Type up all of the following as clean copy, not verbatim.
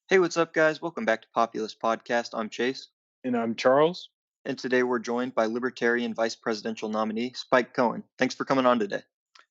Hey, what's up, guys? Welcome back to Populist Podcast. I'm Chase, And I'm Charles. and today we're joined by Libertarian Vice Presidential nominee Spike Cohen. Thanks for coming on today.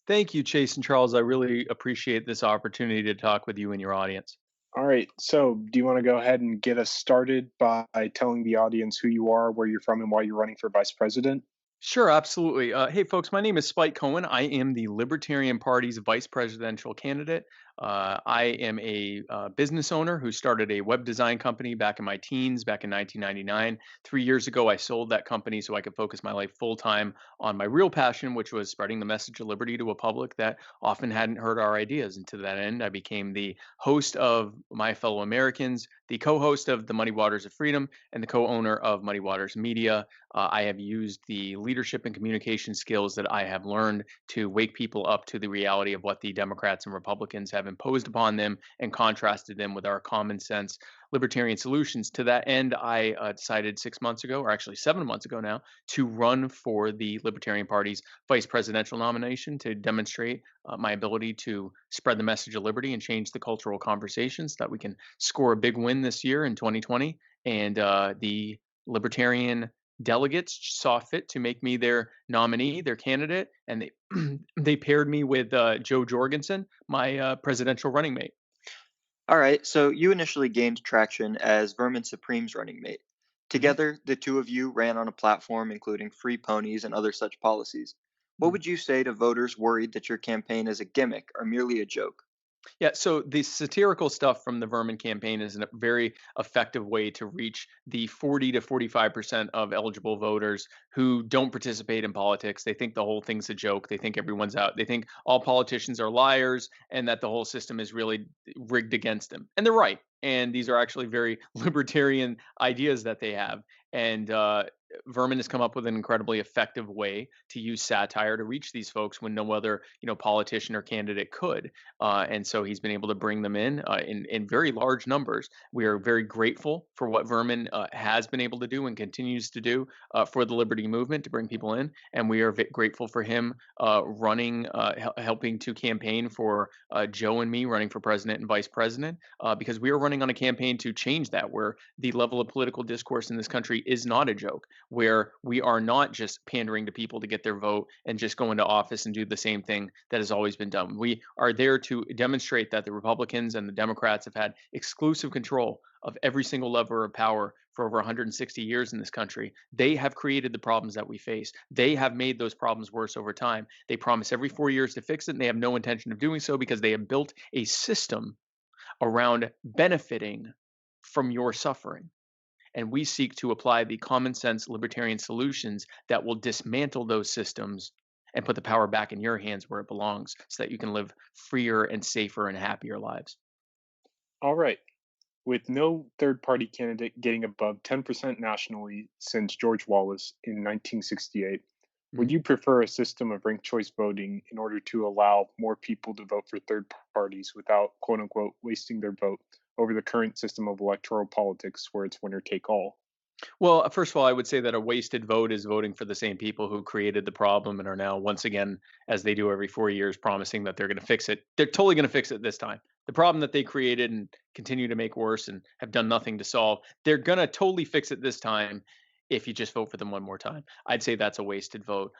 Thank you, Chase and Charles. I really appreciate this opportunity to talk with you and your audience. All right, so do you want to go ahead and get us started by telling the audience who you are, where you're from, and why you're running for vice president? Sure, absolutely. Hey, folks, my name is Spike Cohen. I am the Libertarian Party's vice presidential candidate. I am a business owner who started a web design company back in my teens, back in 1999. 3 years ago, I sold that company so I could focus my life full time on my real passion, which was spreading the message of liberty to a public that often hadn't heard our ideas. And to that end, I became the host of My Fellow Americans, the co host of the Muddy Waters of Freedom, and the co owner of Muddy Waters Media. I have used the leadership and communication skills that I have learned to wake people up to the reality of what the Democrats and Republicans have imposed upon them and contrasted them with our common sense libertarian solutions. To that end, I decided 6 months ago, or actually 7 months ago now, to run for the Libertarian Party's vice presidential nomination to demonstrate my ability to spread the message of liberty and change the cultural conversations so that we can score a big win this year in 2020. And the Libertarian delegates saw fit to make me their nominee, their candidate, and they they paired me with Jo Jorgensen, my presidential running mate. All right, so you initially gained traction as Vermin Supreme's running mate. Mhm. Together, the two of you ran on a platform including free ponies and other such policies. What would you say to voters worried that your campaign is a gimmick or merely a joke? Yeah, so the satirical stuff from the Vermin campaign is a very effective way to reach the 40 to 45% of eligible voters who don't participate in politics. They think the whole thing's a joke. They think everyone's out. They think all politicians are liars and that the whole system is really rigged against them. And they're right. And these are actually very libertarian ideas that they have. And Vermin has come up with an incredibly effective way to use satire to reach these folks when no other, politician or candidate could. And so he's been able to bring them in very large numbers. We are very grateful for what Vermin has been able to do and continues to do for the liberty movement to bring people in, and we are grateful for him helping to campaign for Joe and me running for president and vice president, because we are running on a campaign to change that, where the level of political discourse in this country is not a joke, where we are not just pandering to people to get their vote and just go into office and do the same thing that has always been done. We are there to demonstrate that the Republicans and the Democrats have had exclusive control of every single lever of power for over 160 years in this country. They have created the problems that we face. They have made those problems worse over time. They promise every 4 years to fix it, and they have no intention of doing so because they have built a system around benefiting from your suffering. And we seek to apply the common sense libertarian solutions that will dismantle those systems and put the power back in your hands where it belongs so that you can live freer and safer and happier lives. All right, with no third party candidate getting above 10% nationally since George Wallace in 1968, would Mhm. you prefer a system of ranked choice voting in order to allow more people to vote for third parties without, quote unquote, wasting their vote over the current system of electoral politics where it's winner take all? Well, first of all, I would say that a wasted vote is voting for the same people who created the problem and are now, once again, as they do every 4 years, promising that they're going to fix it. They're totally going to fix it this time. The problem that they created and continue to make worse and have done nothing to solve, they're going to totally fix it this time if you just vote for them one more time. I'd say that's a wasted vote.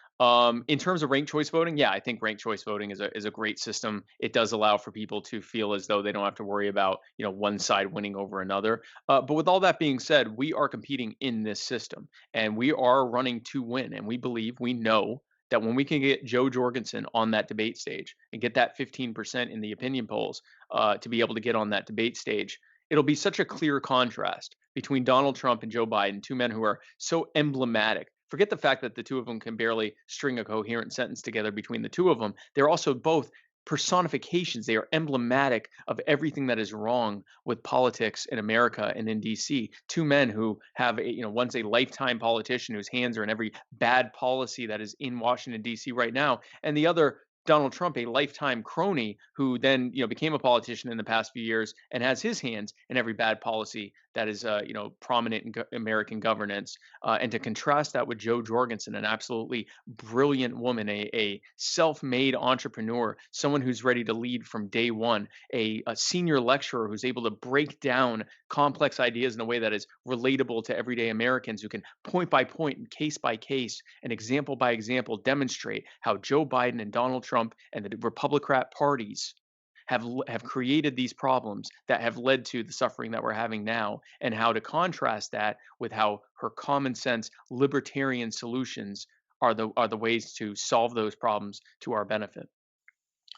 In terms of ranked choice voting, yeah, I think ranked choice voting is a great system. It does allow for people to feel as though they don't have to worry about one side winning over another. But with all that being said, we are competing in this system and we are running to win. And we know that when we can get Jo Jorgensen on that debate stage and get that 15% in the opinion polls to be able to get on that debate stage, it'll be such a clear contrast between Donald Trump and Joe Biden, two men who are so emblematic. Forget the fact that the two of them can barely string a coherent sentence together between the two of them. They're also both personifications. They are emblematic of everything that is wrong with politics in America and in DC. Two men who have, one's a lifetime politician whose hands are in every bad policy that is in Washington DC right now, and the other Donald Trump, a lifetime crony who then, became a politician in the past few years and has his hands in every bad policy that is, prominent in American governance, and to contrast that with Jo Jorgensen, an absolutely brilliant woman, a self-made entrepreneur, someone who's ready to lead from day one, a senior lecturer who's able to break down complex ideas in a way that is relatable to everyday Americans, who can point by point and case by case and example by example demonstrate how Joe Biden and Donald Trump and the Republican parties have created these problems that have led to the suffering that we're having now, and how to contrast that with how her common sense libertarian solutions are the ways to solve those problems to our benefit.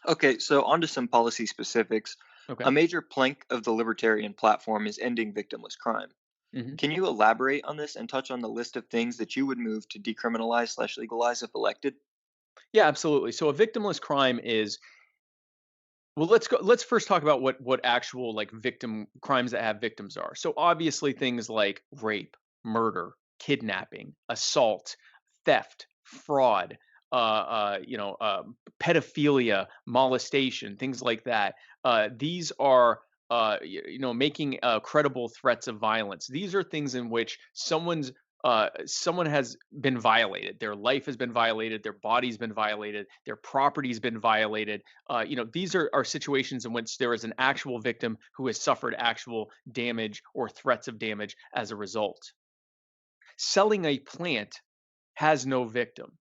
Okay, so on to some policy specifics. Okay. A major plank of the libertarian platform is ending victimless crime. Mhm. Can you elaborate on this and touch on the list of things that you would move to decriminalize/legalize if elected? Yeah, absolutely. So a victimless crime is, well, let's first talk about what actual, like, victim crimes that have victims are. So obviously things like rape, murder, kidnapping, assault, theft, fraud, pedophilia, molestation, things like that. These are, making credible threats of violence. These are things in which someone has been violated. Their life has been violated. Their body's been violated. Their property's been violated. These are situations in which there is an actual victim who has suffered actual damage or threats of damage as a result. Selling a plant has no victim.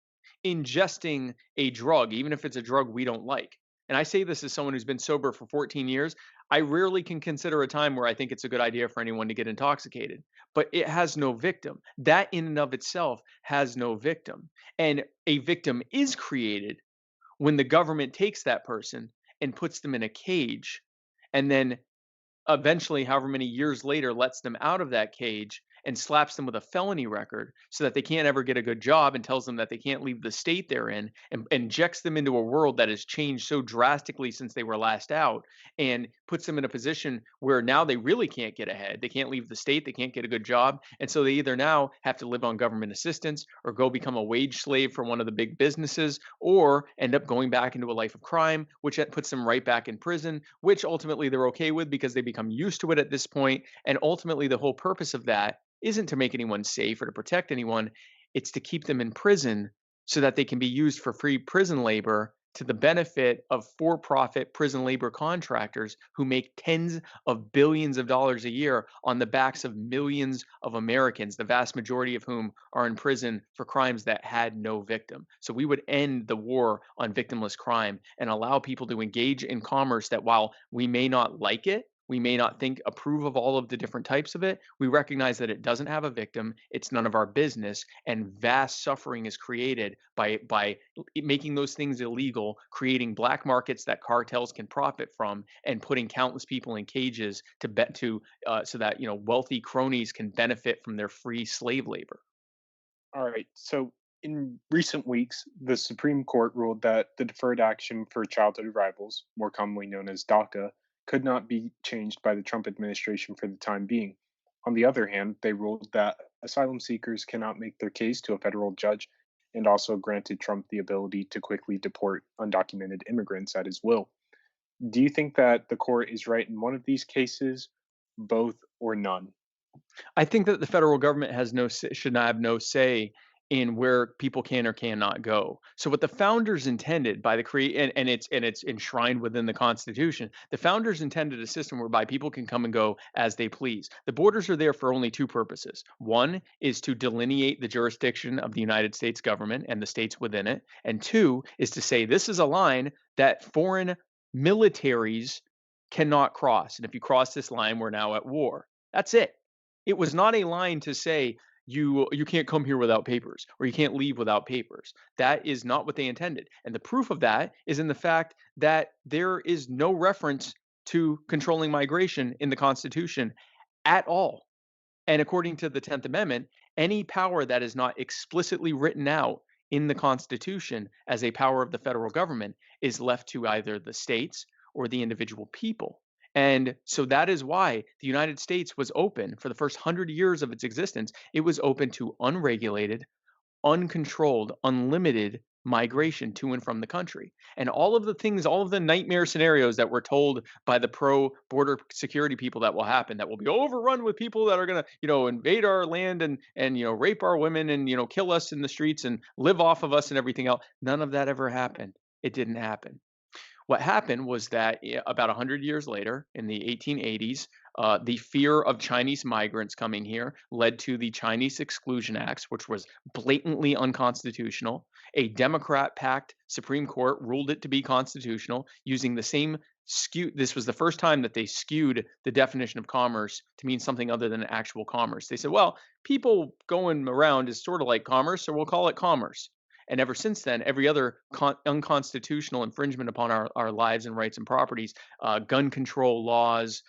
Ingesting a drug, even if it's a drug we don't like. And I say this as someone who's been sober for 14 years. I rarely can consider a time where I think it's a good idea for anyone to get intoxicated, but it has no victim. That in and of itself has no victim. And a victim is created when the government takes that person and puts them in a cage, and then eventually, however many years later, lets them out of that cage and slaps them with a felony record so that they can't ever get a good job, and tells them that they can't leave the state they're in, and injects them into a world that has changed so drastically since they were last out, and puts them in a position where now they really can't get ahead. They can't leave the state, they can't get a good job. And so they either now have to live on government assistance, or go become a wage slave for one of the big businesses, or end up going back into a life of crime, which puts them right back in prison, which ultimately they're okay with because they become used to it at this point. And ultimately, the whole purpose of that isn't to make anyone safe or to protect anyone, it's to keep them in prison so that they can be used for free prison labor to the benefit of for profit prison labor contractors who make tens of billions of dollars a year on the backs of millions of Americans, the vast majority of whom are in prison for crimes that had no victim. So we would end the war on victimless crime and allow people to engage in commerce that, while we may not like it, we may not approve of all of the different types of it, we recognize that it doesn't have a victim, it's none of our business, and vast suffering is created by making those things illegal, creating black markets that cartels can profit from, and putting countless people in cages to bet to so that wealthy cronies can benefit from their free slave labor. All right. So, in recent weeks, the Supreme Court ruled that the Deferred Action for Childhood Arrivals, more commonly known as DACA, could not be changed by the Trump administration for the time being. On the other hand, they ruled that asylum seekers cannot make their case to a federal judge, and also granted Trump the ability to quickly deport undocumented immigrants at his will. Do you think that the court is right in one of these cases, both, or none? I think that the federal government has should not have no say in where people can or cannot go. So what the founders intended by the create and it's enshrined within the Constitution. The founders intended a system whereby people can come and go as they please. The borders are there for only two purposes. One is to delineate the jurisdiction of the United States government and the states within it, and two is to say this is a line that foreign militaries cannot cross. And if you cross this line, we're now at war. That's it. It was not a line to say you can't come here without papers, or you can't leave without papers. That is not what they intended. And the proof of that is in the fact that there is no reference to controlling migration in the Constitution at all. And according to the 10th Amendment, any power that is not explicitly written out in the Constitution as a power of the federal government is left to either the states or the individual people. And so that is why the United States was open for the first 100 years of its existence. It was open to unregulated, uncontrolled, unlimited migration to and from the country. And all of the things, all of the nightmare scenarios that we're told by the pro border security people that will happen, that will be overrun with people that are going to, invade our land and, rape our women and, kill us in the streets and live off of us and everything else. None of that ever happened. It didn't happen. What happened was that about 100 years later, in the 1880s, the fear of Chinese migrants coming here led to the Chinese Exclusion Acts, which was blatantly unconstitutional. A Democrat packed Supreme Court ruled it to be constitutional using the same skew. This was the first time that they skewed the definition of commerce to mean something other than actual commerce. They said, well, people going around is sort of like commerce, so we'll call it commerce. And ever since then, every other unconstitutional infringement upon our lives and rights and properties, gun control laws,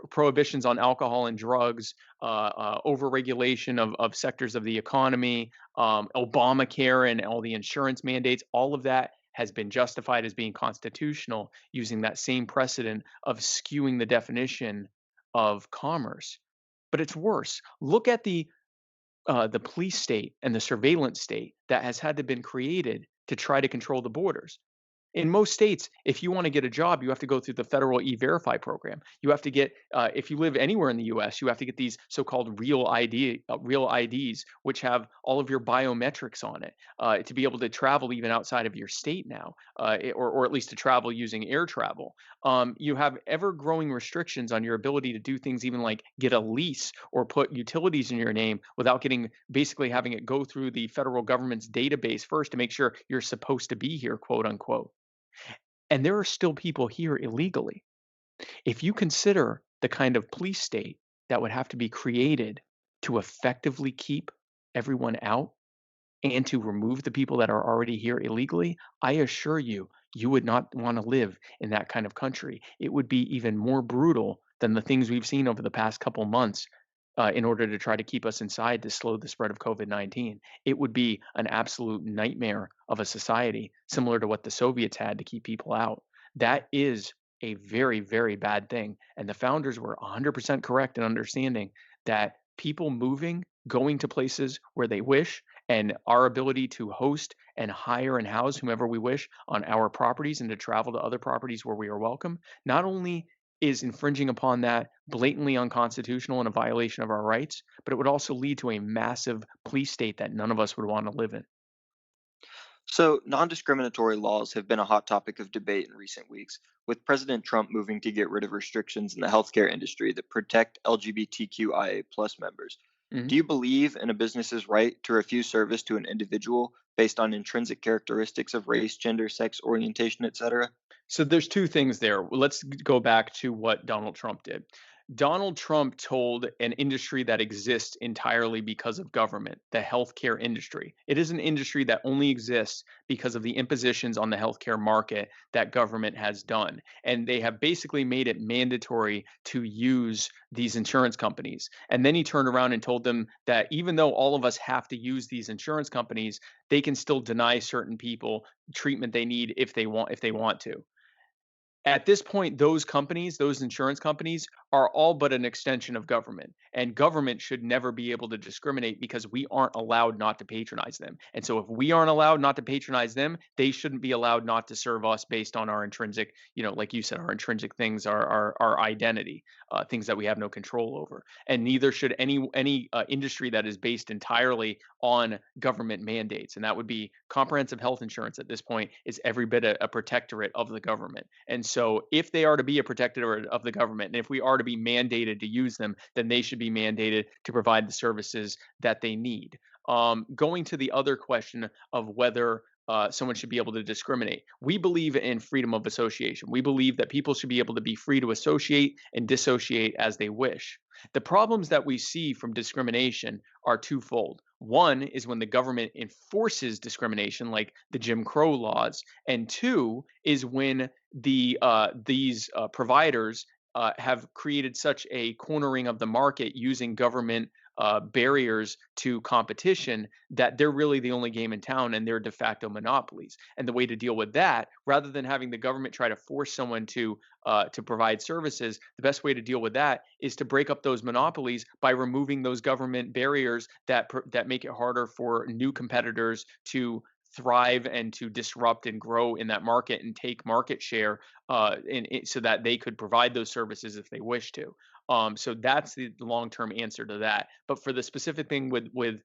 prohibitions on alcohol and drugs, overregulation of sectors of the economy, Obamacare and all the insurance mandates, all of that has been justified as being constitutional using that same precedent of skewing the definition of commerce. But it's worse. Look at the police state and the surveillance state that has had to been created to try to control the borders. In most states, if you want to get a job, you have to go through the federal E-Verify program. You have to get, if you live anywhere in the U.S., you have to get these so-called real IDs, which have all of your biometrics on it, to be able to travel even outside of your state now, or at least to travel using air travel. You have ever-growing restrictions on your ability to do things, even like get a lease or put utilities in your name without basically having it go through the federal government's database first to make sure you're supposed to be here, quote unquote. And there are still people here illegally. If you consider the kind of police state that would have to be created to effectively keep everyone out and to remove the people that are already here illegally, I assure you, you would not want to live in that kind of country. It would be even more brutal than the things we've seen over the past couple months in order to try to keep us inside to slow the spread of COVID-19. It would be an absolute nightmare of a society, similar to what the Soviets had to keep people out. That is a very, very bad thing. And the founders were 100% correct in understanding that people moving, going to places where they wish, and our ability to host and hire and house whomever we wish on our properties and to travel to other properties where we are welcome, not only is infringing upon that blatantly unconstitutional and a violation of our rights, but it would also lead to a massive police state that none of us would want to live in. So, non discriminatory laws have been a hot topic of debate in recent weeks, with President Trump moving to get rid of restrictions in the healthcare industry that protect LGBTQIA plus members. Mhm. Do you believe in a business's right to refuse service to an individual based on intrinsic characteristics of race, gender, sex, orientation, etc.? So there's two things there. Let's go back to what Donald Trump did. Donald Trump told an industry that exists entirely because of government, the healthcare industry. It is an industry that only exists because of the impositions on the healthcare market that government has done. And they have basically made it mandatory to use these insurance companies. And then he turned around and told them that even though all of us have to use these insurance companies, they can still deny certain people treatment they need if they want to. At this point, those companies, those insurance companies, are all but an extension of government. And government should never be able to discriminate because we aren't allowed not to patronize them. And so if we aren't allowed not to patronize them, they shouldn't be allowed not to serve us based on our intrinsic, like you said, our intrinsic things, our identity, things that we have no control over. And neither should any industry that is based entirely on government mandates. And that would be comprehensive health insurance at this point is every bit a protectorate of the government. And so if they are to be a protectorate of the government, and if we are to be mandated to use them, then they should be mandated to provide the services that they need. Going to the other question of whether someone should be able to discriminate. We believe in freedom of association. We believe that people should be able to be free to associate and dissociate as they wish. The problems that we see from discrimination are twofold. One is when the government enforces discrimination, like the Jim Crow laws, and two is when these providers have created such a cornering of the market using government barriers to competition that they're really the only game in town and they're de facto monopolies. And the way to deal with that, rather than having the government try to force someone to provide services, the best way to deal with that is to break up those monopolies by removing those government barriers that make it harder for new competitors to thrive and to disrupt and grow in that market and take market share, so that they could provide those services if they wish to. So that's the long-term answer to that. But for the specific thing with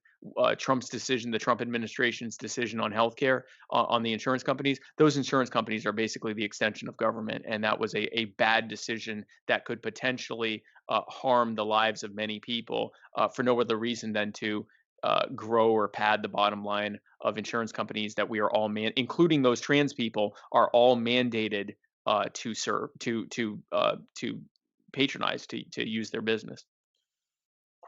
Trump's decision, the Trump administration's decision on healthcare, on the insurance companies, those insurance companies are basically the extension of government, and that was a bad decision that could potentially harm the lives of many people, for no other reason than to grow or pad the bottom line of insurance companies that we are all including those trans people, are all mandated to serve to patronize, to use their business.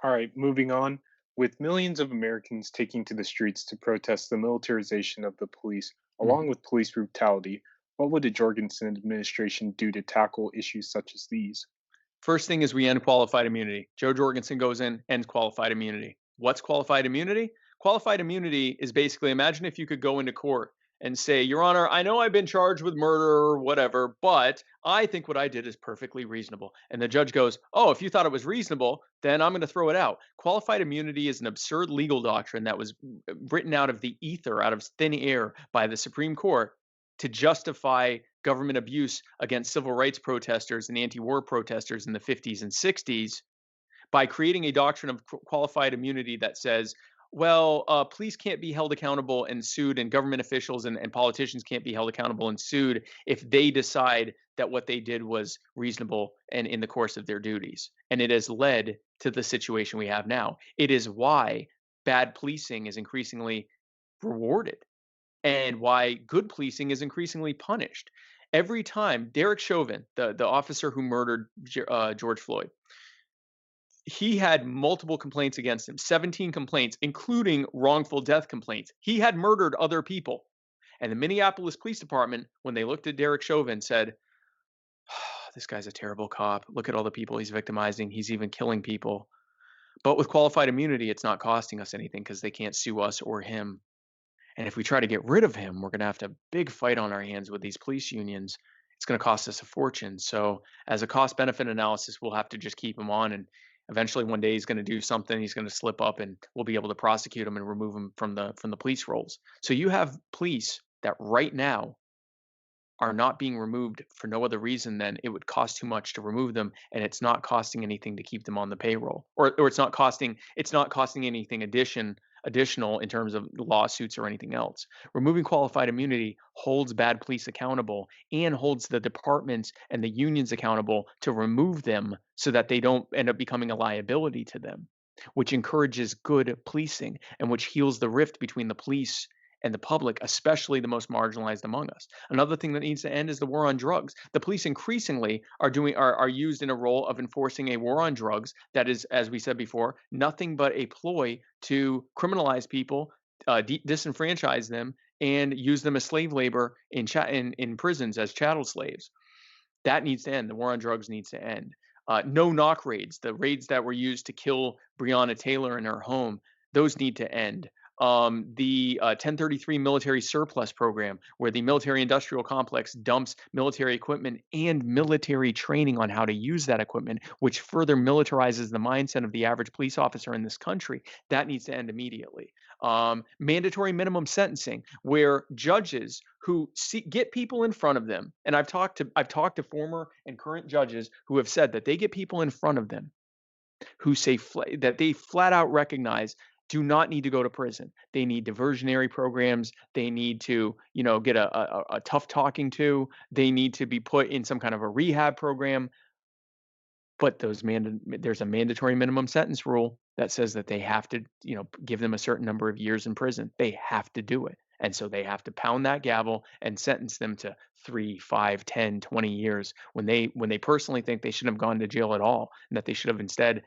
All right, moving on. With millions of Americans taking to the streets to protest the militarization of the police, along Mhm. with police brutality, what would the Jorgensen administration do to tackle issues such as these? First thing is we end qualified immunity. Jo Jorgensen goes in, ends qualified immunity. What's qualified immunity? Qualified immunity is basically, imagine if you could go into court and say, Your Honor, I know I've been charged with murder or whatever, but I think what I did is perfectly reasonable. And the judge goes, Oh, if you thought it was reasonable, then I'm going to throw it out. Qualified immunity is an absurd legal doctrine that was written out of the ether, out of thin air by the Supreme Court to justify government abuse against civil rights protesters and anti-war protesters in the 50s and 60s by creating a doctrine of qualified immunity that says, well, police can't be held accountable and sued, and government officials and politicians can't be held accountable and sued if they decide that what they did was reasonable and in the course of their duties. And it has led to the situation we have now. It is why bad policing is increasingly rewarded and why good policing is increasingly punished. Every time Derek Chauvin, the officer who murdered George Floyd, he had multiple complaints against him, 17 complaints, including wrongful death complaints. He had murdered other people. And the Minneapolis Police Department, when they looked at Derek Chauvin, said, This guy's a terrible cop. Look at all the people he's victimizing. He's even killing people. But with qualified immunity, it's not costing us anything because they can't sue us or him. And if we try to get rid of him, we're going to have a big fight on our hands with these police unions. It's going to cost us a fortune. So, as a cost benefit analysis, we'll have to just keep him on. And eventually, one day he's going to do something. He's going to slip up, and we'll be able to prosecute him and remove him from the police rolls. So, you have police that right now are not being removed for no other reason than it would cost too much to remove them, and it's not costing anything to keep them on the payroll, or it's not costing anything additional in terms of lawsuits or anything else. Removing qualified immunity holds bad police accountable and holds the departments and the unions accountable to remove them so that they don't end up becoming a liability to them, which encourages good policing and which heals the rift between the police and the public, especially the most marginalized among us. Another thing that needs to end is the war on drugs. The police increasingly are used in a role of enforcing a war on drugs that is, as we said before, nothing but a ploy to criminalize people, disenfranchise them, and use them as slave labor in prisons as chattel slaves. That needs to end. The war on drugs needs to end. No knock raids, the raids that were used to kill Breonna Taylor in her home, those need to end. The 1033 military surplus program, where the military industrial complex dumps military equipment and military training on how to use that equipment, which further militarizes the mindset of the average police officer in this country, that needs to end immediately. Mandatory minimum sentencing, where judges who get people in front of them, and I've talked to former and current judges who have said that they get people in front of them who say that they flat out recognize do not need to go to prison. They need diversionary programs. They need to, get a tough talking to. They need to be put in some kind of a rehab program. But there's a mandatory minimum sentence rule that says that they have to, give them a certain number of years in prison. They have to do it. And so they have to pound that gavel and sentence them to 3, 5, 10, 20 years when they personally think they shouldn't have gone to jail at all, and that they should have instead,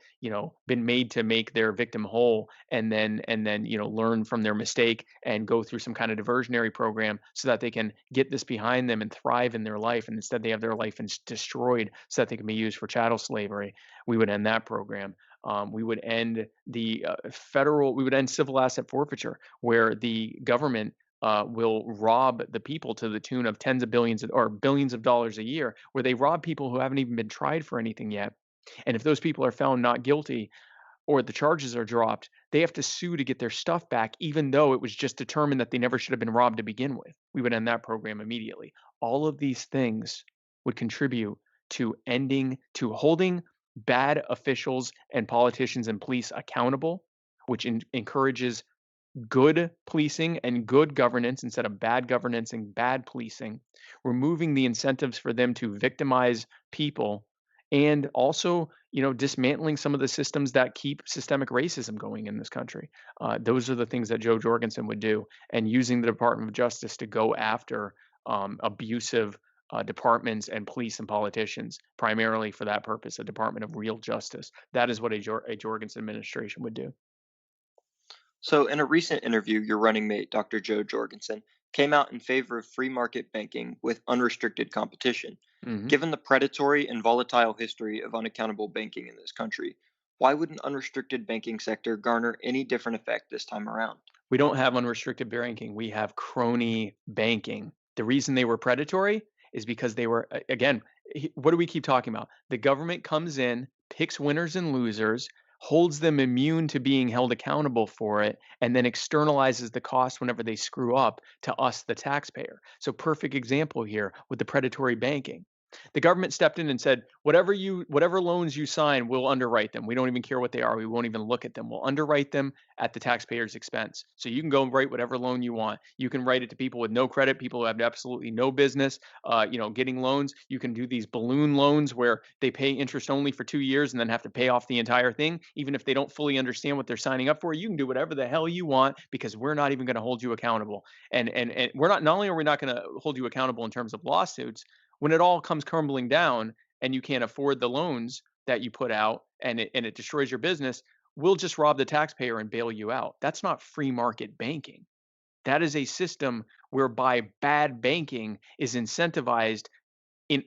been made to make their victim whole, and then, learn from their mistake and go through some kind of diversionary program so that they can get this behind them and thrive in their life. And instead they have their life destroyed so that they can be used for chattel slavery. We would end that program. We would end we would end civil asset forfeiture, where the government will rob the people to the tune of tens of billions or billions of dollars a year, where they rob people who haven't even been tried for anything yet. And if those people are found not guilty, or the charges are dropped, they have to sue to get their stuff back, even though it was just determined that they never should have been robbed to begin with. We would end that program immediately. All of these things would contribute to holding bad officials and politicians and police accountable, which encourages good policing and good governance instead of bad governance and bad policing, removing the incentives for them to victimize people, and also, dismantling some of the systems that keep systemic racism going in this country. Those are the things that Jo Jorgensen would do, and using the Department of Justice to go after abusive departments and police and politicians, primarily for that purpose, a Department of Real Justice. That is what a Jorgensen administration would do. So, in a recent interview, your running mate, Dr. Jo Jorgensen, came out in favor of free market banking with unrestricted competition. Mhm. Given the predatory and volatile history of unaccountable banking in this country, why would an unrestricted banking sector garner any different effect this time around? We don't have unrestricted banking. We have crony banking. The reason they were predatory is because they were, again, what do we keep talking about? The government comes in, picks winners and losers, holds them immune to being held accountable for it, and then externalizes the cost whenever they screw up to us, the taxpayer. So, perfect example here with the predatory banking. The government stepped in and said, whatever loans you sign, we'll underwrite them. We don't even care what they are. We won't even look at them. We'll underwrite them at the taxpayer's expense. So you can go and write whatever loan you want. You can write it to people with no credit, people who have absolutely no business, getting loans. You can do these balloon loans where they pay interest only for 2 years and then have to pay off the entire thing, even if they don't fully understand what they're signing up for. You can do whatever the hell you want because we're not even going to hold you accountable. And we're not only are we not going to hold you accountable in terms of lawsuits, when it all comes crumbling down and you can't afford the loans that you put out and it destroys your business, we'll just rob the taxpayer and bail you out. That's not free market banking. That is a system whereby bad banking is incentivized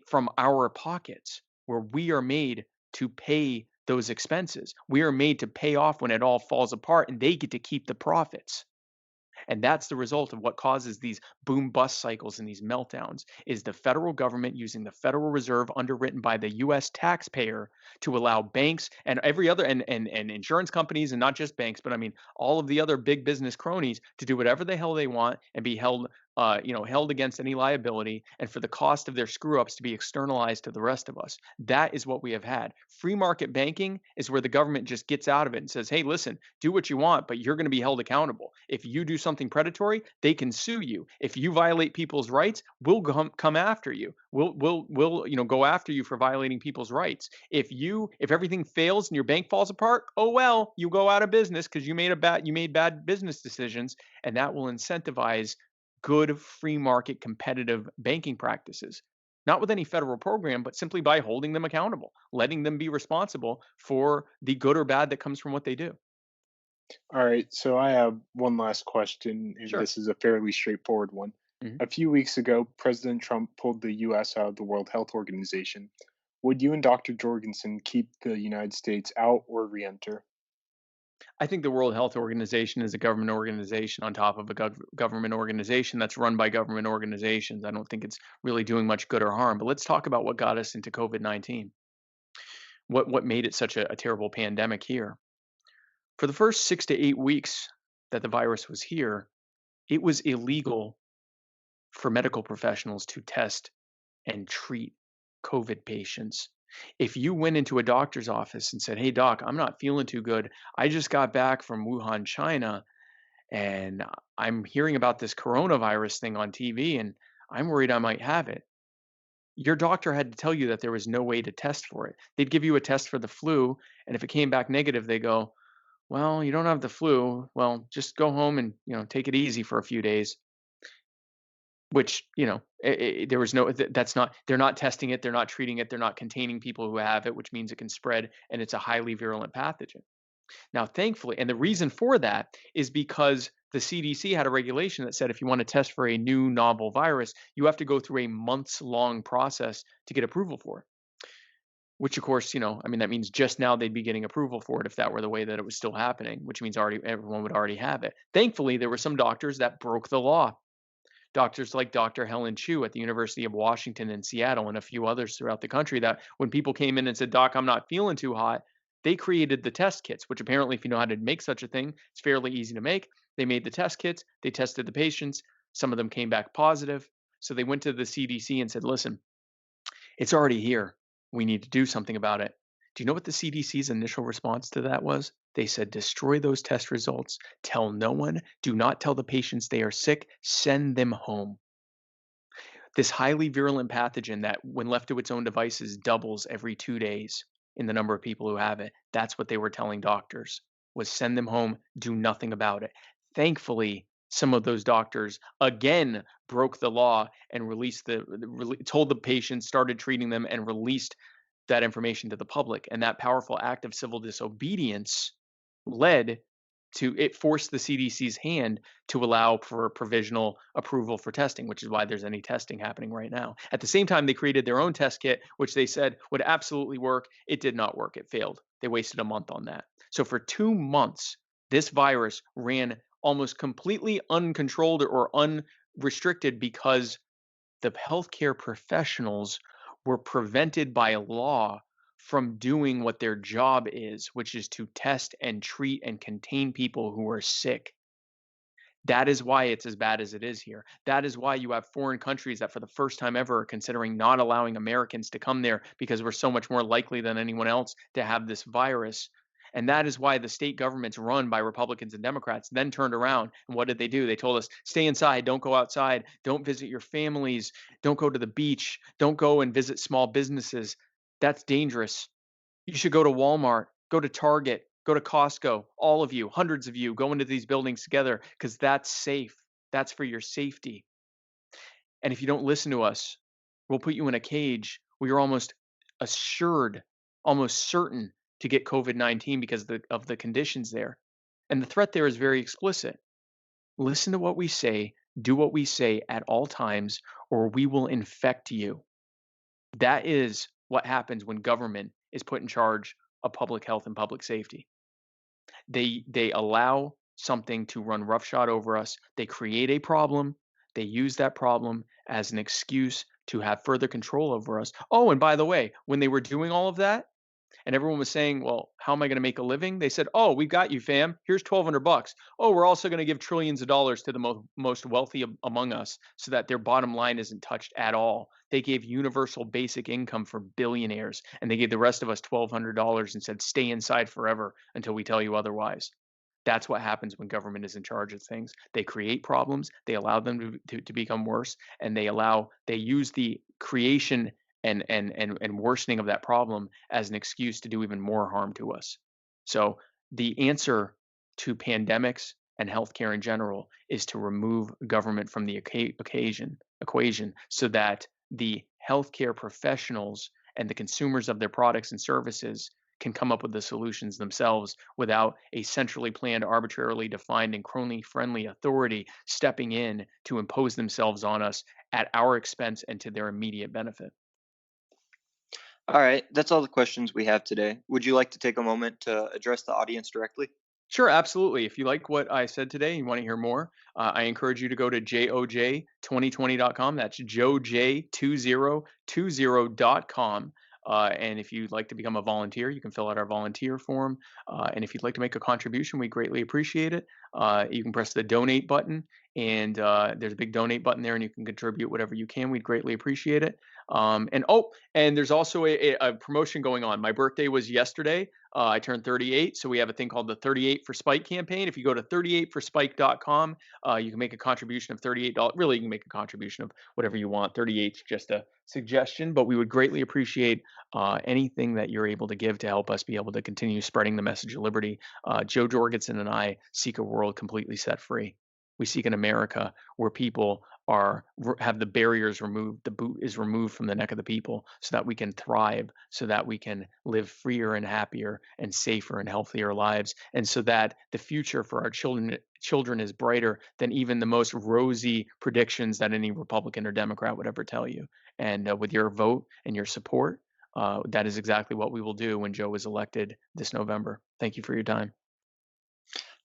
from our pockets, where we are made to pay those expenses. We are made to pay off when it all falls apart and they get to keep the profits. And that's the result of what causes these boom bust cycles and these meltdowns is the federal government using the Federal Reserve underwritten by the US taxpayer to allow banks and every other and insurance companies, and not just banks, but I mean all of the other big business cronies to do whatever the hell they want and be held against any liability, and for the cost of their screw ups to be externalized to the rest of us. That is what we have had. Free market banking is where the government just gets out of it and says, hey, listen, do what you want, but you're going to be held accountable. If you do something predatory, they can sue you. If you violate people's rights, we'll come after you. We'll go after you for violating people's rights. If everything fails and your bank falls apart, oh well, you go out of business because you made bad business decisions, and that will incentivize good free market competitive banking practices. Not with any federal program, but simply by holding them accountable, letting them be responsible for the good or bad that comes from what they do. All right, so I have one last question, and Sure. this is a fairly straightforward one. Mhm. A few weeks ago, President Trump pulled the US out of the World Health Organization. Would you and Dr. Jorgensen keep the United States out or re enter? I think the World Health Organization is a government organization on top of a government organization that's run by government organizations. I don't think it's really doing much good or harm. But let's talk about what got us into COVID-19. What made it such a terrible pandemic here? For the first 6 to 8 weeks that the virus was here, it was illegal for medical professionals to test and treat COVID patients. If you went into a doctor's office and said, hey, doc, I'm not feeling too good. I just got back from Wuhan, China, and I'm hearing about this coronavirus thing on TV, and I'm worried I might have it. Your doctor had to tell you that there was no way to test for it. They'd give you a test for the flu, and if it came back negative, they go, well, you don't have the flu. Well, just go home and take it easy for a few days. Which, there was no that's not they're not testing it, they're not treating it, they're not containing people who have it, which means it can spread, and it's a highly virulent pathogen. Now, thankfully, and the reason for that is because the CDC had a regulation that said if you want to test for a new novel virus, you have to go through a months-long process to get approval for it. Which, of course, I mean, that means just now they'd be getting approval for it if that were the way that it was still happening, which means already everyone would already have it. Thankfully, there were some doctors that broke the law. Doctors like Dr. Helen Chu at the University of Washington in Seattle and a few others throughout the country, that when people came in and said, Doc, I'm not feeling too hot, They created the test kits, which apparently, if you know how to make such a thing, it's fairly easy to make. They made the test kits, they tested the patients, some of them came back positive. So they went to the CDC and said, listen, it's already here. We need to do something about it. Do you know what the CDC's initial response to that was? They said, destroy those test results. Tell no one. Do not tell the patients they are sick. Send them home. This highly virulent pathogen that, when left to its own devices, doubles every 2 days in the number of people who have it. That's what they were telling doctors, was send them home, do nothing about it. Thankfully, some of those doctors again broke the law and told the patients, started treating them, and released that information to the public. And that powerful act of civil disobedience led to it forced the CDC's hand to allow for provisional approval for testing, which is why there's any testing happening right now. At the same time, they created their own test kit, which they said would absolutely work. It did not work. It failed. They wasted a month on that. So for 2 months, this virus ran almost completely uncontrolled or unrestricted because the healthcare professionals were prevented by law from doing what their job is, which is to test and treat and contain people who are sick. That is why it's as bad as it is here. That is why you have foreign countries that, for the first time ever, are considering not allowing Americans to come there because we're so much more likely than anyone else to have this virus. And that is why the state governments run by Republicans and Democrats then turned around. And what did they do? They told us, stay inside, don't go outside, don't visit your families, don't go to the beach, don't go and visit small businesses. That's dangerous. You should go to Walmart, go to Target, go to Costco, all of you, hundreds of you, go into these buildings together because that's safe. That's for your safety. And if you don't listen to us, we'll put you in a cage. We are almost assured, almost certain to get COVID-19 because of the conditions there. And the threat there is very explicit. Listen to what we say, do what we say at all times, or we will infect you. That is what happens when government is put in charge of public health and public safety. They allow something to run roughshod over us. They create a problem. They use that problem as an excuse to have further control over us. Oh, and by the way, when they were doing all of that, and everyone was saying, "Well, how am I going to make a living?" They said, "Oh, we got you, fam. Here's $1,200. Oh, we're also going to give trillions of dollars to the most wealthy among us, so that their bottom line isn't touched at all." They gave universal basic income for billionaires, and they gave the rest of us $1,200 and said, "Stay inside forever until we tell you otherwise." That's what happens when government is in charge of things. They create problems, they allow them to become worse, and they use the creation and worsening of that problem as an excuse to do even more harm to us. So the answer to pandemics and healthcare in general is to remove government from the equation so that the healthcare professionals and the consumers of their products and services can come up with the solutions themselves without a centrally planned, arbitrarily defined, and crony friendly authority stepping in to impose themselves on us at our expense and to their immediate benefit. All right, that's all the questions we have today. Would you like to take a moment to address the audience directly? Sure, absolutely. If you like what I said today and you want to hear more, I encourage you to go to joj2020.com. That's joj2020.com. And if you'd like to become a volunteer, you can fill out our volunteer form. And if you'd like to make a contribution, we greatly appreciate it. You can press the donate button, and there's a big donate button there, and you can contribute whatever you can. We'd greatly appreciate it. And there's also a promotion going on. My birthday was yesterday. I turned 38, so we have a thing called the 38 for Spike campaign. If you go to 38forspike.com, you can make a contribution of $38. Really, you can make a contribution of whatever you want. 38 is just a suggestion, but we would greatly appreciate anything that you're able to give to help us be able to continue spreading the message of liberty. Jo Jorgensen and I seek a world completely set free. We seek an America where people have the barriers removed, the boot is removed from the neck of the people, so that we can thrive, so that we can live freer and happier and safer and healthier lives, and so that the future for our children is brighter than even the most rosy predictions that any Republican or Democrat would ever tell you. And with your vote and your support, that is exactly what we will do when Joe is elected this November. Thank you for your time.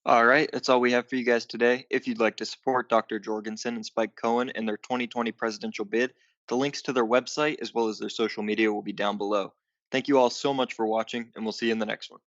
All right, that's all we have for you guys today. If you'd like to support Dr. Jorgensen and Spike Cohen in their 2020 presidential bid, the links to their website as well as their social media will be down below. Thank you all so much for watching, and we'll see you in the next one.